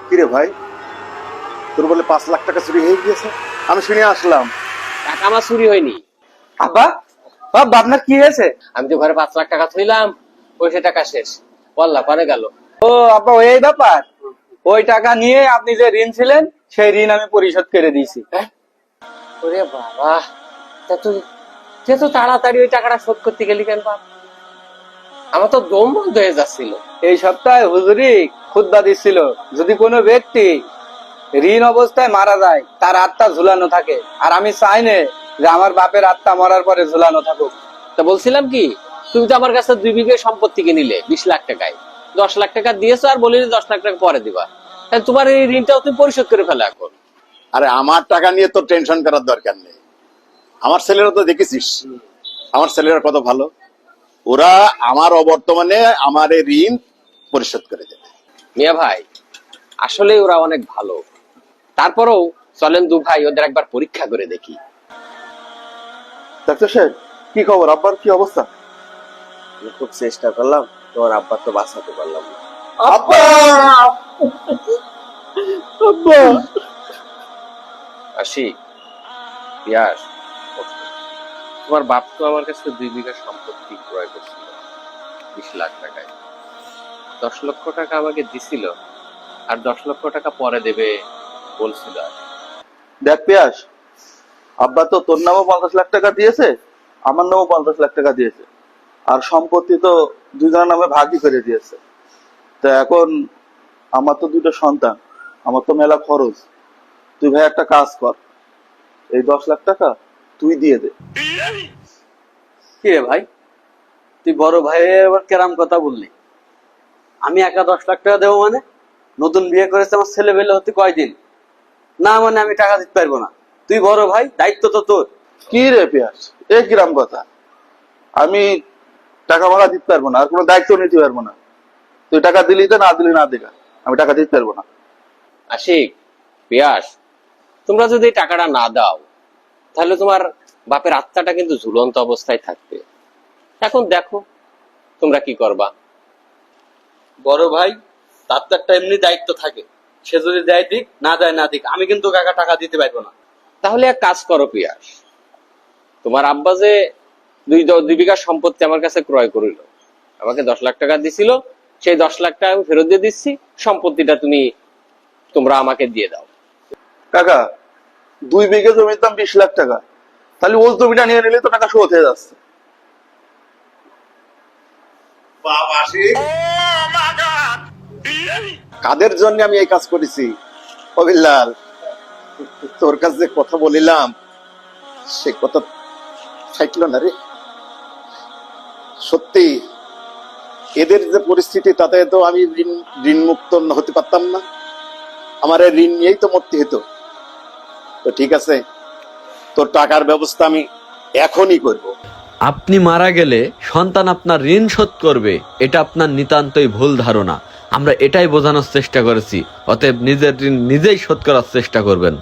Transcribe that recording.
কিরে ভাই, তোর বলে 5 লাখ টাকা চুরি হয়ে গিয়েছে? আমি শুনে আসলাম। টাকা আমার চুরি হয়নি। আব্বা, আব্বা আপনার কি হয়েছে? আমি তো ঘরে 5 লাখ টাকা থইলাম, ওই সে টাকা শেষ, বললা পরে গেল। ও আব্বা, ওই ব্যাপার। ওই টাকা নিয়ে আপনি যে ঋণ ছিলেন সেই ঋণ আমি পরিশোধ করে দিয়েছি। ওরে বাবা, তা তুই তো তাড়াতাড়ি ওই টাকাটা শোধ করতে গেলি কেন বাপ? আমার তো দম বন্ধ হয়ে যাচ্ছিল। এই সপ্তাহে হুজুরি খুতবা দিচ্ছিল, যদি কোনো ব্যক্তি ঋণ অবস্থায় মারা যায় তার আত্মা ঝুলানো থাকে, আর আমি চাই না যে আমার বাপের আত্মা মরার পরে ঝুলানো থাকুক। তা বলছিলাম কি, তুমি তো আমার কাছে 2 বিঘে সম্পত্তি কিনিলে 20 লাখ টাকায়, 10 লাখ টাকা দিয়েছো আর বলিনি 10 লাখ টাকা পরে দিবা। তাহলে তোমার এই ঋণটাও তুমি পরিশোধ করে ফেলো এখন। আরে আমার টাকা নিয়ে তোর টেনশন করার দরকার নেই। আমার ছেলেরা তো দেখেছিস, আমার ছেলেরা কত ভালো। ওরা আমার অবর্তমানে আমার এই ঋণ পরিশোধ করে দেবে। মিয়া ভাই, আসলে ওরা অনেক ভালো। তারপরেও চলেন দু ভাই ওদের একবার পরীক্ষা করে দেখি। ডাক্তার সাহেব, কি খবর? আব্বার কি অবস্থা? আমি খুব চেষ্টা করলাম, তোমার আব্বা তো বাঁচাতে পারলাম না। আব্বা! আব্বা! আসি পিয়াস, তোমার বাপ তো আমার কাছে 2 বিঘা সম্পত্তি ক্রয় করছিল 20 লাখ টাকায়। 10 লক্ষ টাকা আমাকে দিছিল, আর 10 লক্ষ টাকা পরে দেবে বলছিল। দেখ পিয়াস, আব্বা তো তোর নামও 50 লাখ টাকা দিয়েছে, আমার নামও 50 লাখ টাকা দিয়েছে, আর সম্পত্তি তো দুজনের নামে ভাগই করে দিয়েছে। তো এখন আমার তো 2টো সন্তান, আমার তো মেলা খরচ। তুই ভাই একটা কাজ কর, এই 10 লাখ টাকা তুই দিয়ে দে। কি রে ভাই, তুই বড় ভাইয়ের এবার কেরাম কথা বললি? আমি একা 10 লাখ টাকা দেবো মানে? নতুন বিয়ে করেছে আমার ছেলে বেলে হতে কয়দিন, না মানে আমি টাকা দিতে পারবো না? তুই বড় ভাই, দায়িত্ব তো তোর। কি রে পিয়াস, এ কিরাম কথা? আমি টাকা ভাড়া দিতে পারবো না, আর কোনো দায়িত্ব নিতে পারবো না। তুই টাকা দিলি তো, না দিলি না দিগা, আমি টাকা দিতে পারবো না। আশিক, পিয়াস, তোমরা যদি এই টাকাটা না দাও তাহলে তোমার বাপের আত্মাটা কিন্তু ঝুলন্ত অবস্থায় থাকবে। এখন দেখো তোমরা কি করবা। বড় ভাই, তার তো একটা এমনি দায়িত্ব থাকে, সে যদি দেয় দিক, না দেয় না দিক, আমি কিন্তু কাকা টাকা দিতে পারবো না। তাহলে এক কাজ করো পিয়াস, তোমার আব্বা যে 2 বিঘা সম্পত্তি আমার কাছে ক্রয় করিল, আমাকে 10 লাখ টাকা দিছিল, সেই 10 লাখ টাকা আমি ফেরত দিয়ে দিচ্ছি। সম্পত্তিটা তোমরা আমাকে দিয়ে দাও। কাকা, 2 বিঘে জমির দাম 20 লাখ টাকা, তাহলে ওই জমিটা নিয়ে নিলে তো টাকা শোধ হয়ে যাচ্ছে। কাদের জন্য আমি এই কাজ করেছি? অবিল্লাল, তোর কাছে যে কথা বলিলাম সে কথা থাকলো না রে। সত্যি এদের যে পরিস্থিতি, তাতে তো আমি ঋণ মুক্ত হতে পারতাম না। আমার এই ঋণ নিয়েই তো মরতে হতো। তো ঠিক আছে, তোর টাকার ব্যবস্থা আমি এখনই করব। আপনি মারা গেলে সন্তান আপনার ঋণ শোধ করবে, এটা আপনার নিতান্তই ভুল ধারণা। আমরা এটাই বোঝানোর চেষ্টা করেছি, অতএব নিজের ঋণ নিজেই শোধ করার চেষ্টা করবেন।